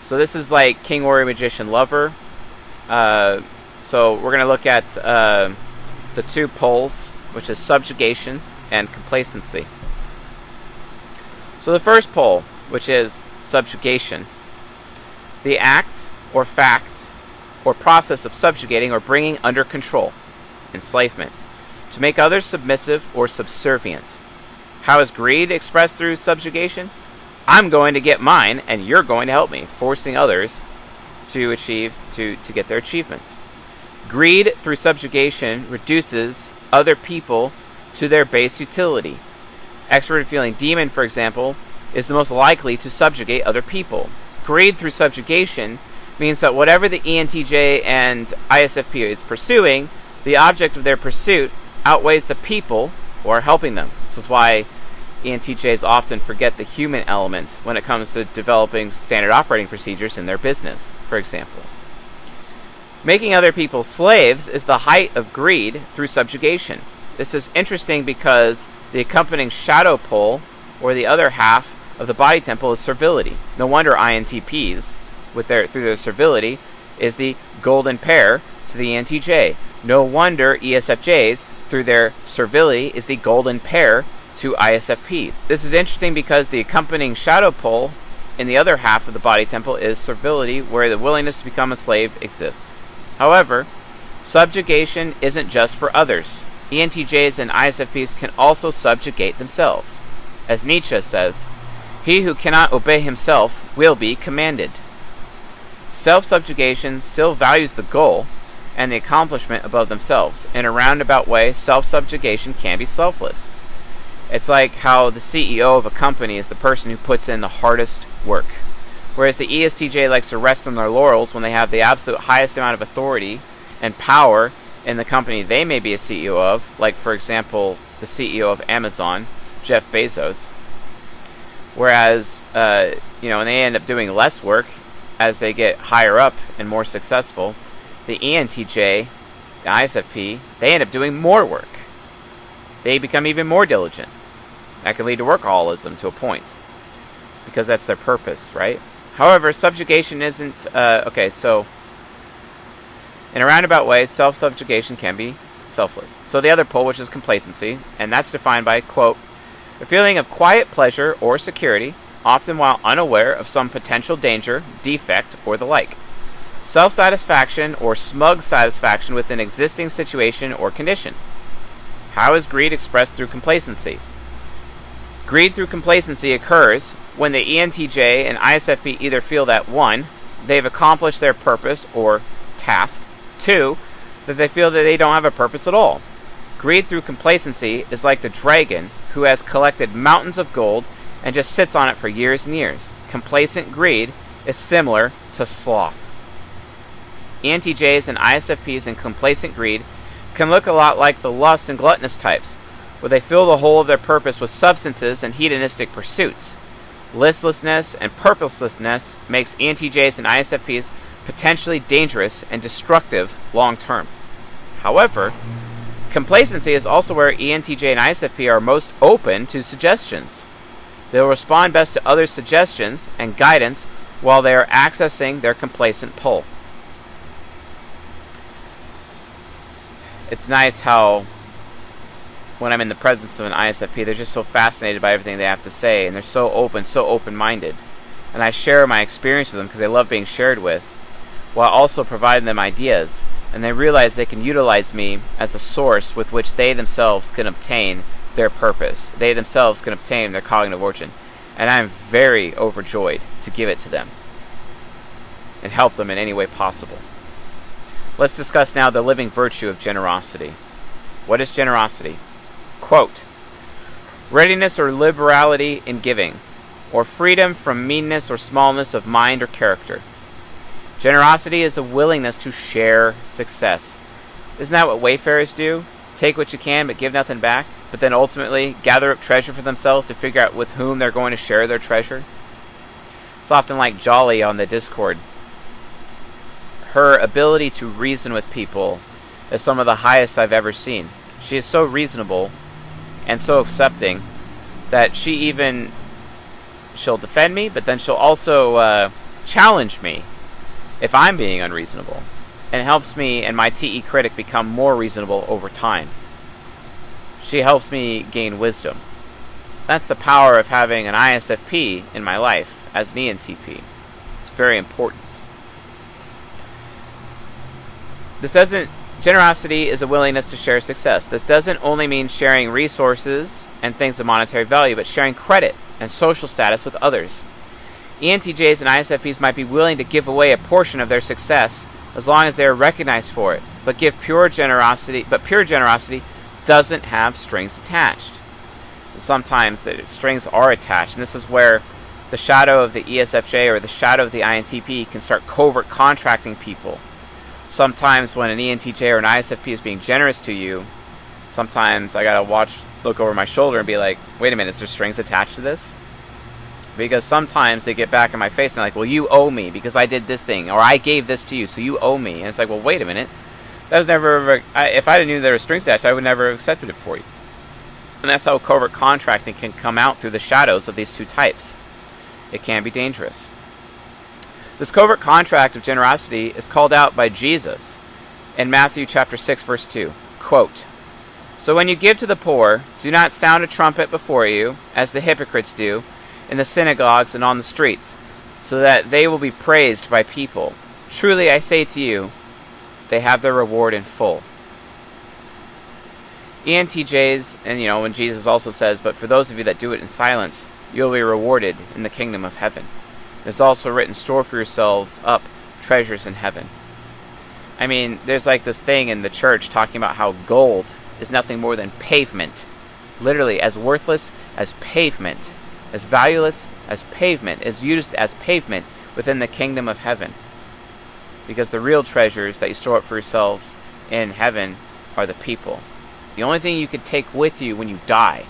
So this is like King, Warrior, Magician, Lover. So we're going to look at the two poles, which is subjugation and complacency. So the first pole, which is subjugation, the act or fact or process of subjugating or bringing under control, enslavement, to make others submissive or subservient. How is greed expressed through subjugation? I'm going to get mine and you're going to help me, forcing others to get their achievements. Greed through subjugation reduces other people to their base utility. Extroverted feeling demon, for example, is the most likely to subjugate other people. Greed through subjugation means that whatever the ENTJ and ISFP is pursuing, the object of their pursuit outweighs the people who are helping them. This is why ENTJs often forget the human element when it comes to developing standard operating procedures in their business, for example. Making other people slaves is the height of greed through subjugation. This is interesting because the accompanying shadow pole, or the other half of the body temple, is servility. No wonder INTPs, through their servility, is the golden pair to the ENTJ. No wonder ESFJs, through their servility, is the golden pair to ISFP. This is interesting because the accompanying shadow pole in the other half of the body temple is servility, where the willingness to become a slave exists. However, subjugation isn't just for others. ENTJs and ISFPs can also subjugate themselves. As Nietzsche says, "He who cannot obey himself will be commanded." Self-subjugation still values the goal and the accomplishment above themselves. In a roundabout way, self-subjugation can be selfless. It's like how the CEO of a company is the person who puts in the hardest work. Whereas the ESTJ likes to rest on their laurels when they have the absolute highest amount of authority and power in the company they may be a CEO of, like, for example, the CEO of Amazon, Jeff Bezos. Whereas, when they end up doing less work as they get higher up and more successful, the ENTJ, the ISFP, they end up doing more work. They become even more diligent. That can lead to workaholism to a point, because that's their purpose, right? However, subjugation isn't... so in a roundabout way, self-subjugation can be selfless. So the other pole, which is complacency, and that's defined by, quote, a feeling of quiet pleasure or security, often while unaware of some potential danger, defect, or the like. Self-satisfaction or smug satisfaction with an existing situation or condition. How is greed expressed through complacency? Greed through complacency occurs when the ENTJ and ISFP either feel that 1. They've accomplished their purpose or task, 2. That they feel that they don't have a purpose at all. Greed through complacency is like the dragon who has collected mountains of gold and just sits on it for years and years. Complacent greed is similar to sloth. ENTJs and ISFPs in complacent greed can look a lot like the lust and gluttonous types, where they fill the whole of their purpose with substances and hedonistic pursuits. Listlessness and purposelessness makes ENTJs and ISFPs potentially dangerous and destructive long term. However, complacency is also where ENTJ and ISFP are most open to suggestions. They will respond best to others' suggestions and guidance while they are accessing their complacent pole. It's nice how when I'm in the presence of an ISFP, they're just so fascinated by everything they have to say, and they're so open-minded. And I share my experience with them because they love being shared with, while also providing them ideas, and they realize they can utilize me as a source with which they themselves can obtain their purpose. They themselves can obtain their cognitive origin. And I'm very overjoyed to give it to them and help them in any way possible. Let's discuss now the living virtue of generosity. What is generosity? Quote, readiness or liberality in giving, or freedom from meanness or smallness of mind or character. Generosity is a willingness to share success. Isn't that what wayfarers do? Take what you can but give nothing back, but then ultimately gather up treasure for themselves to figure out with whom they're going to share their treasure. It's often like Jolly on the Discord. Her ability to reason with people is some of the highest I've ever seen. She is so reasonable and so accepting that she'll defend me, but then she'll also challenge me if I'm being unreasonable, and helps me and my TE critic become more reasonable over time. She helps me gain wisdom. That's the power of having an ISFP in my life as an ENTP. It's very important. Generosity is a willingness to share success. This doesn't only mean sharing resources and things of monetary value, but sharing credit and social status with others. ENTJs and ISFPs might be willing to give away a portion of their success as long as they are recognized for it, but pure generosity doesn't have strings attached. Sometimes the strings are attached, and this is where the shadow of the ESFJ or the shadow of the INTP can start covert contracting people. Sometimes when an ENTJ or an ISFP is being generous to you, sometimes I gotta look over my shoulder and be like, wait a minute, is there strings attached to this? Because sometimes they get back in my face and they're like, well, you owe me because I did this thing, or I gave this to you, so you owe me. And it's like, well, wait a minute. That was never, if I knew there was strings attached, I would never have accepted it for you. And that's how covert contracting can come out through the shadows of these two types. It can be dangerous. This covert contract of generosity is called out by Jesus in Matthew chapter 6, verse 2. Quote, so when you give to the poor, do not sound a trumpet before you, as the hypocrites do, in the synagogues and on the streets, so that they will be praised by people. Truly I say to you, they have their reward in full. ENTJs, and when Jesus also says, but for those of you that do it in silence, you'll be rewarded in the kingdom of heaven. There's also written, store for yourselves up treasures in heaven. I mean, there's like this thing in the church talking about how gold is nothing more than pavement. Literally, as worthless as pavement, as valueless as pavement, as used as pavement, within the kingdom of heaven. Because the real treasures that you store up for yourselves in heaven are the people. The only thing you can take with you when you die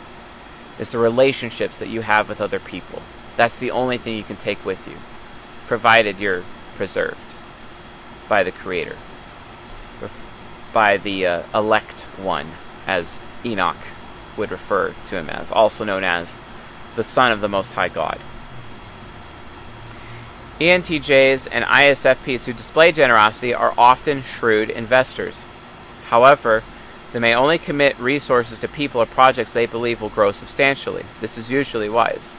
is the relationships that you have with other people. That's the only thing you can take with you, provided you're preserved by the Creator, by the elect one, as Enoch would refer to him as, also known as the Son of the Most High God. ENTJs and ISFPs who display generosity are often shrewd investors. However, they may only commit resources to people or projects they believe will grow substantially. This is usually wise.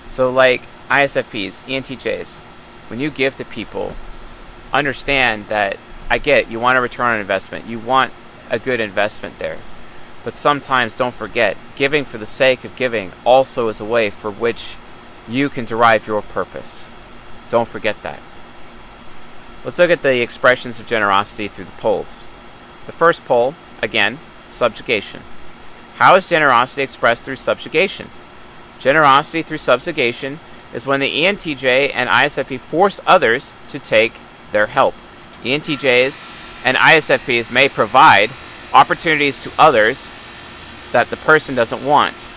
So like ISFPs, ENTJs, when you give to people, understand that, I get it, you want a return on investment. You want a good investment there. But sometimes don't forget, giving for the sake of giving also is a way for which you can derive your purpose. Don't forget that. Let's look at the expressions of generosity through the poles. The first pole, again, subjugation. How is generosity expressed through subjugation? Generosity through subjugation is when the ENTJ and ISFP force others to take their help. ENTJs and ISFPs may provide opportunities to others that the person doesn't want.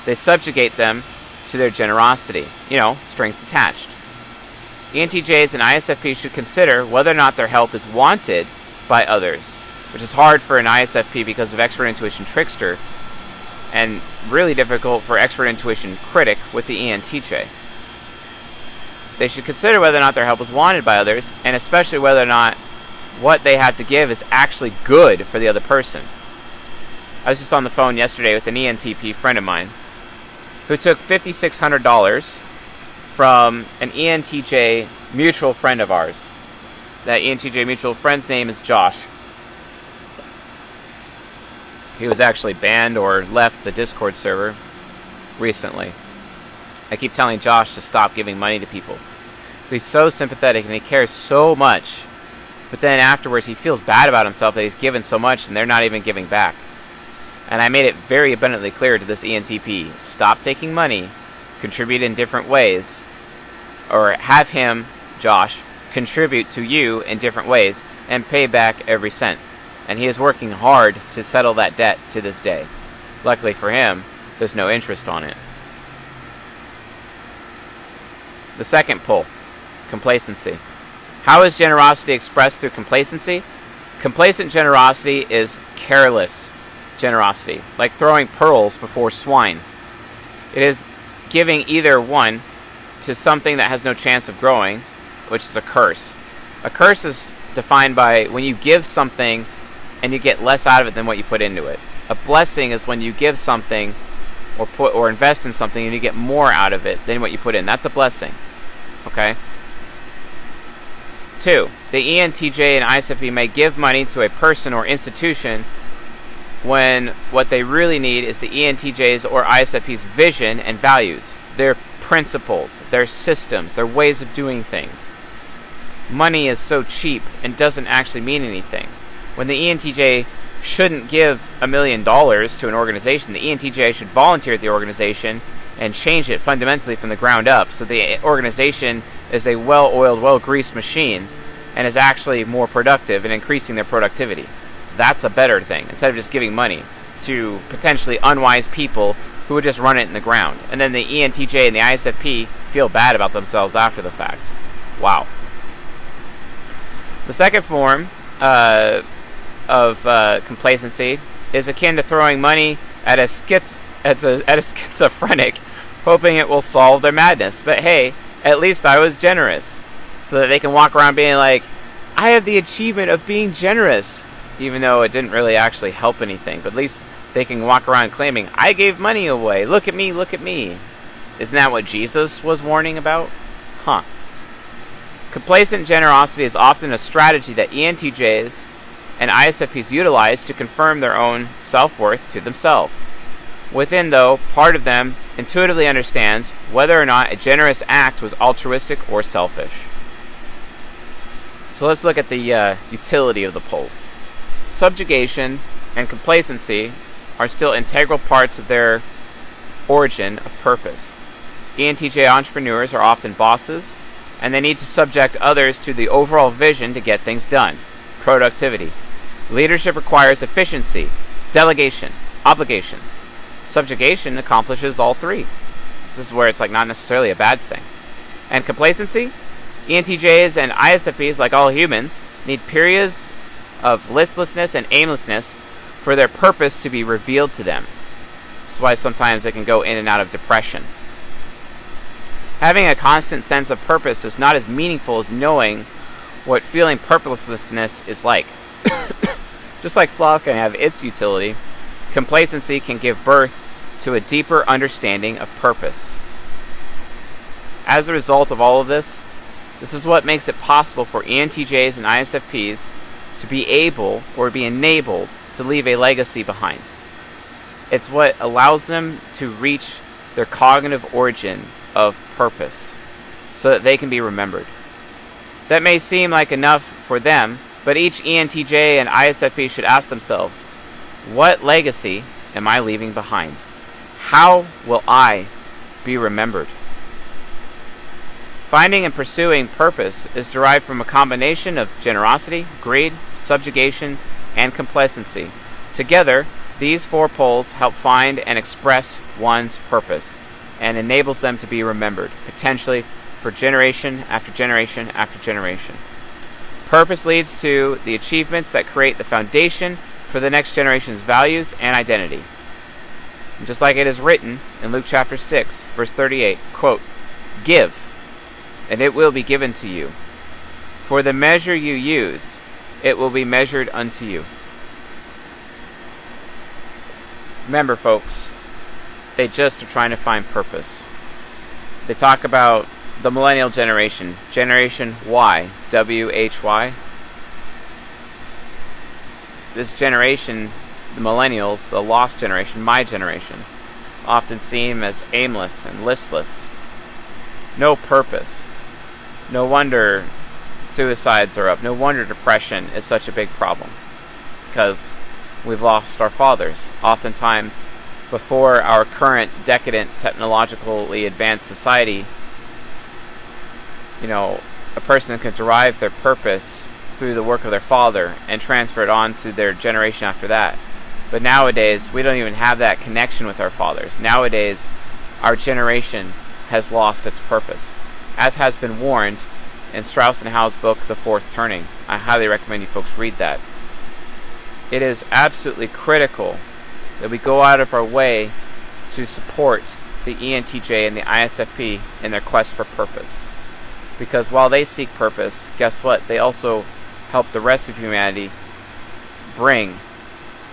They subjugate them to their generosity. Strings attached. ENTJs and ISFPs should consider whether or not their help is wanted by others, which is hard for an ISFP because of expert intuition trickster, and really difficult for expert intuition critic with the ENTJ. They should consider whether or not their help is wanted by others, and especially whether or not what they have to give is actually good for the other person. I was just on the phone yesterday with an ENTP friend of mine who took $5,600 from an ENTJ mutual friend of ours. That ENTJ mutual friend's name is Josh. He was actually banned or left the Discord server recently. I keep telling Josh to stop giving money to people. He's so sympathetic and he cares so much. But then afterwards he feels bad about himself that he's given so much and they're not even giving back. And I made it very abundantly clear to this ENTP, stop taking money, contribute in different ways, or have him, Josh, contribute to you in different ways and pay back every cent. And he is working hard to settle that debt to this day. Luckily for him, there's no interest on it. The second pole, complacency. How is generosity expressed through complacency? Complacent generosity is careless generosity, like throwing pearls before swine. It is giving either one to something that has no chance of growing, which is a curse. A curse is defined by when you give something and you get less out of it than what you put into it. A blessing is when you give something or invest in something and you get more out of it than what you put in. That's a blessing. Okay? 2. The ENTJ and ISFP may give money to a person or institution when what they really need is the ENTJ's or ISFP's vision and values, their principles, their systems, their ways of doing things. Money is so cheap and doesn't actually mean anything. When the ENTJ shouldn't give $1 million to an organization, the ENTJ should volunteer at the organization and change it fundamentally from the ground up so the organization is a well-oiled, well-greased machine and is actually more productive and increasing their productivity. That's a better thing, instead of just giving money to potentially unwise people who would just run it in the ground. And then the ENTJ and the ISFP feel bad about themselves after the fact. Wow. The second form of complacency is akin to throwing money at a schizophrenic, hoping it will solve their madness. But hey, at least I was generous. So that they can walk around being like, I have the achievement of being generous. Even though it didn't really actually help anything. But at least they can walk around claiming, I gave money away. Look at me, look at me. Isn't that what Jesus was warning about? Huh. Complacent generosity is often a strategy that ENTJs and ISFPs utilize to confirm their own self-worth to themselves. Within, though, part of them intuitively understands whether or not a generous act was altruistic or selfish. So let's look at the utility of the poles. Subjugation and complacency are still integral parts of their origin of purpose. ENTJ entrepreneurs are often bosses and they need to subject others to the overall vision to get things done. Productivity. Leadership requires efficiency, delegation, obligation. Subjugation accomplishes all three. This is where it's like not necessarily a bad thing. And complacency. ENTJs and ISFPs, like all humans, need periods of listlessness and aimlessness for their purpose to be revealed to them. This is why sometimes they can go in and out of depression. Having a constant sense of purpose is not as meaningful as knowing what feeling purposelessness is like. Just like sloth can have its utility, complacency can give birth to a deeper understanding of purpose. As a result of all of this is what makes it possible for ENTJs and ISFPs to be able or be enabled to leave a legacy behind. It's what allows them to reach their cognitive origin of purpose so that they can be remembered. That may seem like enough for them, but each ENTJ and ISFP should ask themselves, what legacy am I leaving behind? How will I be remembered? Finding and pursuing purpose is derived from a combination of generosity, greed, subjugation, and complacency. Together, these four poles help find and express one's purpose and enables them to be remembered, potentially for generation after generation after generation. Purpose leads to the achievements that create the foundation for the next generation's values and identity. And just like it is written in Luke chapter 6, verse 38, quote, "Give, and it will be given to you. For the measure you use, it will be measured unto you." Remember, folks, they just are trying to find purpose. They talk about the millennial generation, Generation Y, WHY. This generation, the millennials, the lost generation, my generation, often seem as aimless and listless. No purpose. No wonder suicides are up. No wonder depression is such a big problem. Because we've lost our fathers. Oftentimes, before our current decadent, technologically advanced society, a person can derive their purpose through the work of their father and transfer it on to their generation after that. But nowadays, we don't even have that connection with our fathers. Nowadays, our generation has lost its purpose, as has been warned in Strauss and Howe's book, The Fourth Turning. I highly recommend you folks read that. It is absolutely critical that we go out of our way to support the ENTJ and the ISFP in their quest for purpose. Because while they seek purpose, guess what? They also help the rest of humanity bring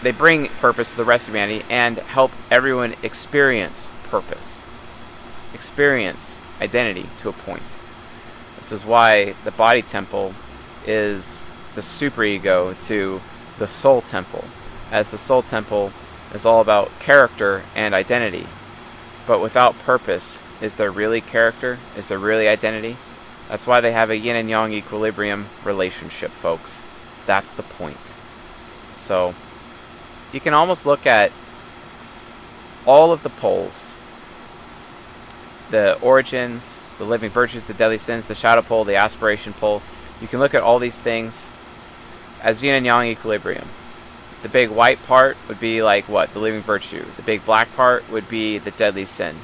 purpose to the rest of humanity and help everyone experience purpose. Experience identity to a point. This is why the body temple is the superego to the soul temple, as the soul temple is all about character and identity. But without purpose, is there really character? Is there really identity? That's why they have a yin and yang equilibrium relationship, folks. That's the point. So, you can almost look at all of the poles, the origins, the living virtues, the deadly sins, the shadow pole, the aspiration pole. You can look at all these things as yin and yang equilibrium. The big white part would be like what? The living virtue. The big black part would be the deadly sin.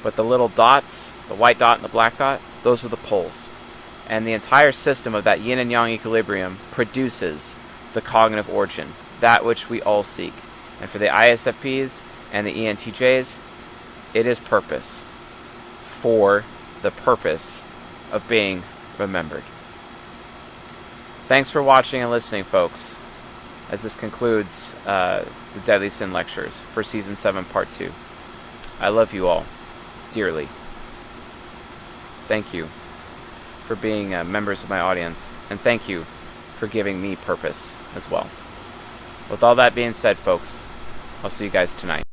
But the little dots, the white dot and the black dot, those are the poles. And the entire system of that yin and yang equilibrium produces the cognitive origin, that which we all seek. And for the ISFPs and the ENTJs, it is purpose, for the purpose of being remembered. Thanks for watching and listening, folks, as this concludes the Deadly Sin Lectures for Season 7, Part 2. I love you all dearly. Thank you for being members of my audience, and thank you for giving me purpose as well. With all that being said, folks, I'll see you guys tonight.